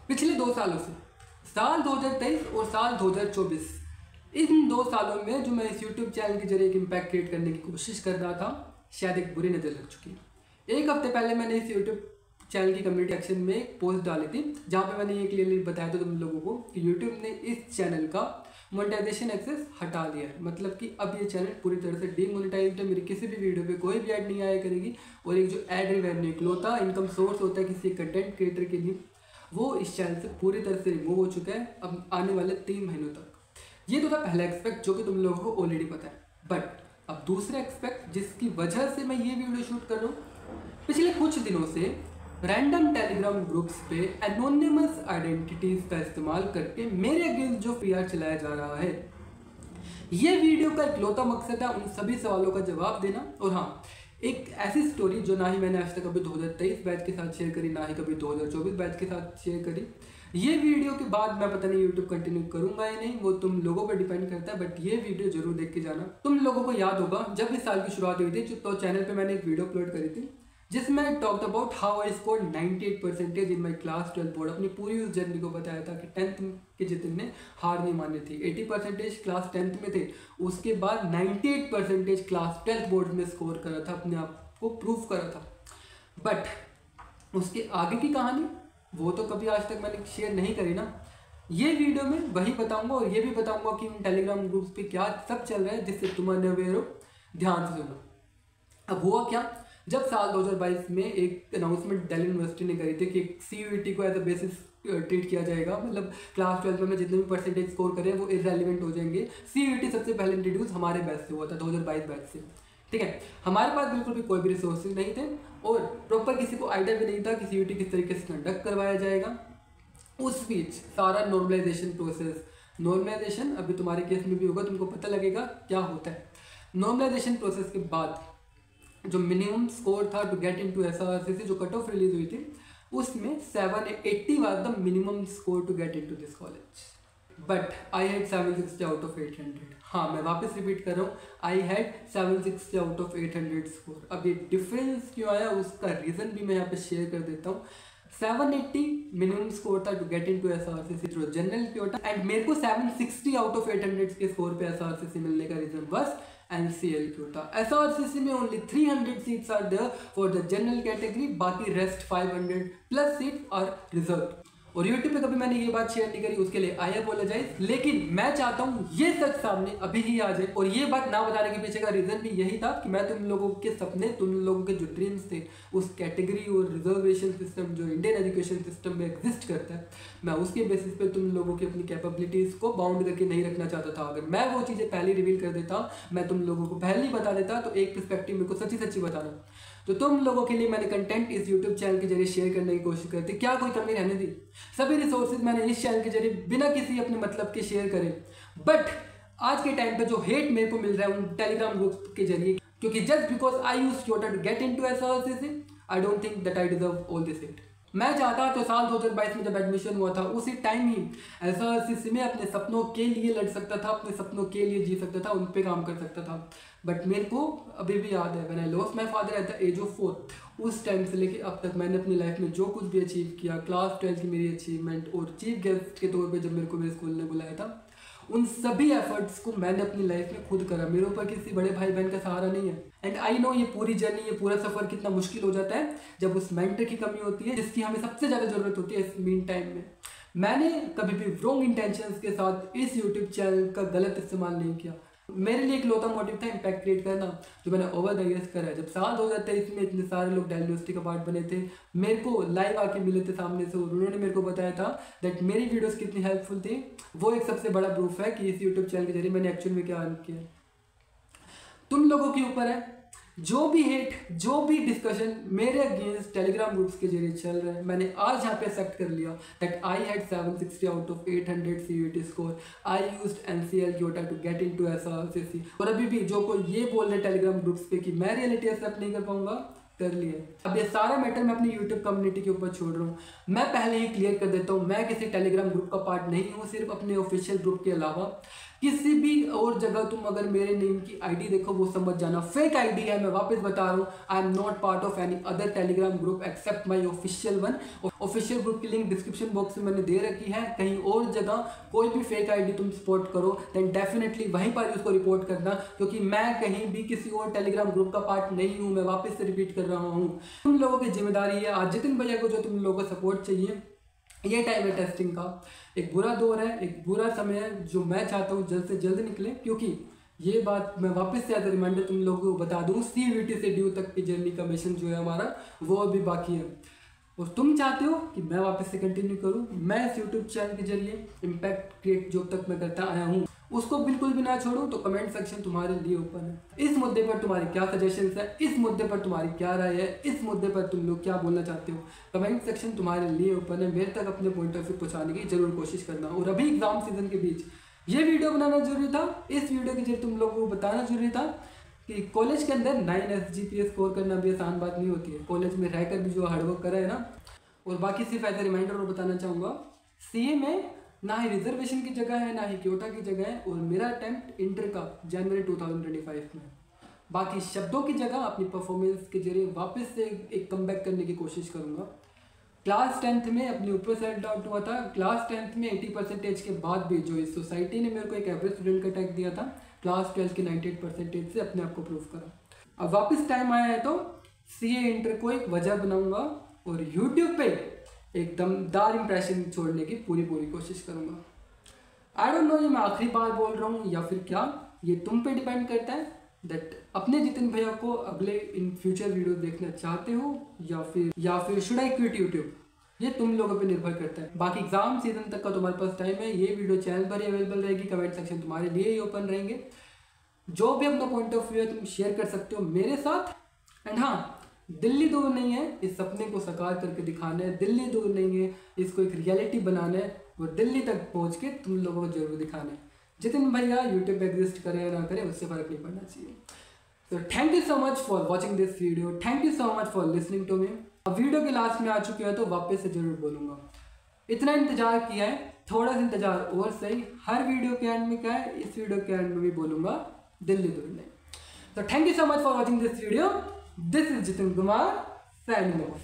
पिछले 2 सालों से, साल 2023 और साल 2024, इन 2 सालों में जो मैं इस यूट्यूब चैनल के जरिए एक इम्पैक्ट क्रिएट करने की कोशिश कर रहा था, शायद एक बुरी नज़र लग चुकी है। 1 हफ्ते पहले मैंने इस यूट्यूब चैनल की कम्युनिटी एक्शन में एक पोस्ट डाली थी, जहाँ पे मैंने ये क्लियरली बताया था तुम लोगों को कि यूट्यूब ने इस चैनल का मोनेटाइजेशन एक्सेस हटा दिया है। मतलब कि अब ये चैनल पूरी तरह से डीमोनेटाइज्ड है। मेरी किसी भी वीडियो पे कोई भी ऐड नहीं आया करेगी, और एक जो ऐड रेवेन्यू इकलौता इनकम सोर्स होता है किसी कंटेंट क्रिएटर के लिए, वो इस चैनल से पूरी तरह से रिमूव हो चुका है अब आने वाले 3 महीनों तक। ये तो था पहला एक्सपेक्ट, जो कि तुम लोगों को ऑलरेडी पता है। बट अब दूसरा एक्सपेक्ट, जिसकी वजह से मैं ये वीडियो शूट कर रहा हूँ, पिछले कुछ दिनों से रैंडम टेलीग्राम ग्रुप्स पे एनोनिमस आइडेंटिटीज का इस्तेमाल करके मेरे अगेंस्ट जो पीआर चलाया जा रहा है, ये वीडियो का इकलौता मकसद है उन सभी सवालों का जवाब देना। और हाँ, एक ऐसी स्टोरी जो ना ही मैंने आज तक कभी 2023 बैच के साथ शेयर करी, ना ही कभी 2024 बैच के साथ शेयर करी। ये वीडियो के बाद मैं पता नहीं यूट्यूब कंटिन्यू करूंगा या नहीं, वो तुम लोगों पर डिपेंड करता है। बट ये वीडियो जरूर देख के जाना। तुम लोगों को याद होगा जब इस साल की शुरुआत हुई थी तो चैनल पे मैंने एक वीडियो अपलोड करी थी, जिसमें I talked about how I scored 98% in my class 12 board. अपनी पूरी उस जर्नी को बताया था कि 10th के जितने हार नहीं मानी थी। 80% क्लास 10th में थे, उसके बाद 98% क्लास 12 बोर्ड में स्कोर करा था, अपने आप को प्रूव करा था। बट उसके आगे की कहानी वो तो कभी आज तक मैंने शेयर नहीं करी ना। ये वीडियो में वही बताऊंगा, और ये भी बताऊंगा कि इन टेलीग्राम ग्रुप्स पे क्या सब चल रहा है, जिससे तुम अनअवेयर हो। ध्यान से सुनो। अब हुआ क्या, जब साल 2022 में एक अनाउंसमेंट दिल्ली यूनिवर्सिटी ने करी थी कि सीयूईटी को एज अ बेसिस ट्रीट किया जाएगा, मतलब क्लास 12 में जितने भी परसेंटेज स्कोर करें वो इररेलेवेंट हो जाएंगे। सीयूईटी सबसे पहले इंट्रोड्यूस हमारे बैच से हुआ था, 2022 बैच से। ठीक है, हमारे पास बिल्कुल भी कोई भी रिसोर्सेज नहीं थे, और प्रॉपर किसी को आइडिया भी नहीं था कि सीयूईटी किस तरीके से कंडक्ट करवाया जाएगा। उस बीच सारा नॉर्मलाइजेशन प्रोसेस, नॉर्मलाइजेशन अभी तुम्हारे केस में भी होगा, तुमको पता लगेगा क्या होता है। नॉर्मलाइजेशन प्रोसेस के बाद जो मिनिमम स्कोर था टू गेट इनटू एसआरसीसी, जो कट ऑफ रिलीज हुई थी, उसमें 780 was the minimum score to get into this college. But I had 760 out of 800। हाँ, मैं वापस रिपीट कर रहा हूँ, I had 760 out of 800 score. अब ये डिफरेंस क्यों आया उसका रीज़न भी मैं यहाँ पे शेयर कर देता हूँ। 780 मिनिमम स्कोर था to get into SRCC through general quota, and मेरे को 760 आउट ऑफ 800 के स्कोर पे एसआरसीसी मिलने का रीज़न बस NCL क्योटा। एसआरसीसी में only 300 seats are there for the general category, बाकी rest 500 plus seat are reserve. और यूट्यूब पे कभी मैंने ये बात शेयर नहीं करी, उसके लिए आई अपोलोजाइज। लेकिन मैं चाहता हूँ ये सच सामने अभी ही आ जाए। और ये बात ना बताने के पीछे का रीजन भी यही था कि मैं तुम लोगों के सपने, तुम लोगों के जो ड्रीम्स थे, उस कैटेगरी और रिजर्वेशन सिस्टम जो इंडियन एजुकेशन सिस्टम में एग्जिस्ट करता है, मैं उसके बेसिस पे तुम लोगों की अपनी कैपेबिलिटीज़ को बाउंड करके नहीं रखना चाहता था। अगर मैं वो चीज़ें पहले रिवील कर देता, मैं तुम लोगों को पहले ही बता देता, तो एक पर्सपेक्टिव मेरे को सच्ची सच्ची बताना। तो तुम लोगों के लिए मैंने कंटेंट इस यूट्यूब चैनल के जरिए शेयर करने की कोशिश करती, क्या कोई कमी रहने दी। सभी रिसोर्सेज मैंने इस चैनल के जरिए बिना किसी अपने मतलब के शेयर करे। बट आज के टाइम पे जो हेट मेरे को मिल रहा है उन टेलीग्राम ग्रुप के जरिए, क्योंकि just because I used quota to get into SRCC, I don't think that I deserve all this hate. मैं चाहता तो साल 2022 में जब एडमिशन हुआ था उसी टाइम ही एसआरसीसी में अपने सपनों के लिए लड़ सकता था, अपने सपनों के लिए जी सकता था, उन पे काम कर सकता था। बट मेरे को अभी भी याद है, when I lost my father at the age of 4, उस टाइम से लेके अब तक मैंने अपनी लाइफ में जो कुछ भी अचीव किया, क्लास 12 की मेरी अचीवमेंट, और चीफ गेस्ट के तौर पे जब मेरे को मेरे स्कूल ने बुलाया था, उन सभी एफर्ट्स को मैंने अपनी लाइफ में खुद करा। मेरे ऊपर किसी बड़े भाई बहन का सहारा नहीं है। एंड आई नो ये पूरी जर्नी, ये पूरा सफर कितना मुश्किल हो जाता है जब उस मेंटर की कमी होती है, जिसकी हमें सबसे ज़्यादा ज़रूरत होती है इस मीन टाइम में। मैंने कभी भी रॉन्ग इंटेंशंस के साथ इस यूट्यूब चैनल का गलत इस्तेमाल नहीं किया। मेरे लिए एक लौता मोटिव था इम्पैक्ट क्रिएट करना, जो मैंने ओवर द ईयर्स करा है। जब साल 2023 में इतने सारे लोग दिल्ली यूनिवर्सिटी का पार्ट बने थे, मेरे को लाइव आके मिले थे सामने से, और उन्होंने मेरे को बताया था दैट मेरी वीडियोस कितनी हेल्पफुल थी। वो एक सबसे बड़ा प्रूफ है कि इस यूट्यूब चैनल के जरिए मैंने एक्चुअल में क्या अर्न किया। तुम लोगों के ऊपर है, जो भी हेट, जो भी डिस्कशन मेरे अगेंस्ट टेलीग्राम ग्रुप्स के जरिए चल रहे हैं, मैंने आज यहाँ पे एक्सेप्ट कर लिया that I had 760 out of 800 CUET score. I used NCL quota to get into SRCC. और अभी भी जो कोई ये बोल रहे टेलीग्राम ग्रुप्स पे कि मैं रियलिटी एक्सेप्ट नहीं कर पाऊंगा, कर लिए। अब ये सारा मैटर मैं अपनी यूट्यूब कम्युनिटी के ऊपर छोड़ रहा हूँ। मैं पहले ही क्लियर कर देता हूँ, मैं किसी टेलीग्राम ग्रुप का पार्ट नहीं हूँ, सिर्फ अपने ऑफिशियल ग्रुप के अलावा किसी भी और जगह तुम अगर मेरे नेम की आईडी देखो वो समझ जाना फेक आईडी है। मैं वापस बता रहा हूँ, I am not part of any other Telegram group except my official one. Official group की लिंक डिस्क्रिप्शन बॉक्स में मैंने दे रखी है। कहीं और जगह कोई भी फेक आईडी तुम सपोर्ट करो देन डेफिनेटली वहीं पर उसको रिपोर्ट करना, क्योंकि मैं कहीं भी किसी और टेलीग्राम ग्रुप का पार्ट नहीं हूँ। मैं वापस से रिपीट कर रहा हूँ, तुम लोगों की जिम्मेदारी है। आज जितिन भैया को जो तुम लोगों को सपोर्ट चाहिए, ये टाइम है टेस्टिंग का, एक बुरा दौर है, एक बुरा समय है जो मैं चाहता हूँ जल्द से जल्द निकले। क्योंकि ये बात मैं वापस से एज ए रिमाइंडर तुम लोगों को बता दूँ, CVT से ड्यू तक की जर्नी का मिशन जो है हमारा वो अभी बाकी है। और तुम चाहते हो कि मैं वापस से कंटिन्यू करूँ, मैं इस यूट्यूब चैनल के जरिए इम्पैक्ट क्रिएट जो तक मैं करता आया हूँ उसको बिल्कुल भी ना छोड़ूं, तो कमेंट सेक्शन तुम्हारे लिए ओपन है। इस मुद्दे पर तुम्हारी क्या सजेशंस है, इस मुद्दे पर तुम्हारी क्या राय है, इस मुद्दे पर तुम लोग क्या बोलना चाहते हो, कमेंट सेक्शन तुम्हारे लिए ओपन है। मेरे तक अपने पॉइंट ऑफ व्यू पहुंचाने की जरूर कोशिश करना। और अभी एग्जाम सीजन के बीच ये वीडियो बनाना जरूरी था। इस वीडियो के जरिए तुम लोगों को बताना जरूरी था कि कॉलेज के अंदर 9 SGPA स्कोर करना भी आसान बात नहीं होती है। कॉलेज में रहकर भी जो हार्डवर्क करा है ना। और बाकी सिर्फ एज ए रिमाइंडर और बताना चाहूँगा, CA में ना ही रिजर्वेशन की जगह है ना ही क्योटा की जगह है। और मेरा अटेम्प्ट इंटर का जनवरी 2025 में। बाकी शब्दों की जगह अपनी परफॉर्मेंस के जरिए वापस से एक कमबैक करने की कोशिश करूँगा। क्लास 10th में अपने ऊपर सेल्फ डाउट हुआ था। क्लास 10th में 80% के बाद भी जो इस सोसाइटी ने मेरे को एक एवरेज स्टूडेंट का टैग दिया था, क्लास 12 के 98% से अपने आप को प्रूव करा। अब वापस टाइम आया है तो CA इंटर को एक वजह बनाऊंगा और यूट्यूब पे एक दमदार इंप्रेशन छोड़ने की पूरी कोशिश करूंगा। आई डोंट नो ये मैं आखिरी बार बोल रहा हूँ या फिर क्या, ये तुम पे डिपेंड करता है दैट अपने जितिन भैया को अगले इन फ्यूचर वीडियो देखना चाहते हो या फिर शुड आई क्विट यूट्यूब, ये तुम लोगों पे निर्भर करता है। बाकी एग्जाम सीजन तक का तुम्हारे पास टाइम है। ये वीडियो चैनल पर ही अवेलेबल रहेगी, कमेंट सेक्शन तुम्हारे लिए ही ओपन रहेंगे। जो भी अपना पॉइंट ऑफ व्यू है तुम शेयर कर सकते हो मेरे साथ। एंड हाँ, दिल्ली दूर नहीं है, इस सपने को साकार करके दिखाना है। दिल्ली दूर नहीं है, इसको एक रियलिटी बनाना है और दिल्ली तक पहुंच के तुम लोगों को जरूर दिखाना है। जितिन भैया यूट्यूब पे एग्जिस्ट करे या ना करे उससे फर्क नहीं पड़ना चाहिए। तो thank you so much for watching this video, thank you so much for listening to me. अब वीडियो के लास्ट में आ चुके हैं तो वापस से जरूर बोलूँगा, इतना इंतजार किया है, थोड़ा सा इंतजार और सही। हर वीडियो के एंड में क्या है, इस वीडियो के एंड में भी बोलूँगा दिल्ली दूर नहीं। तो thank you so much for watching this video. This is Jitin Kumar signing off.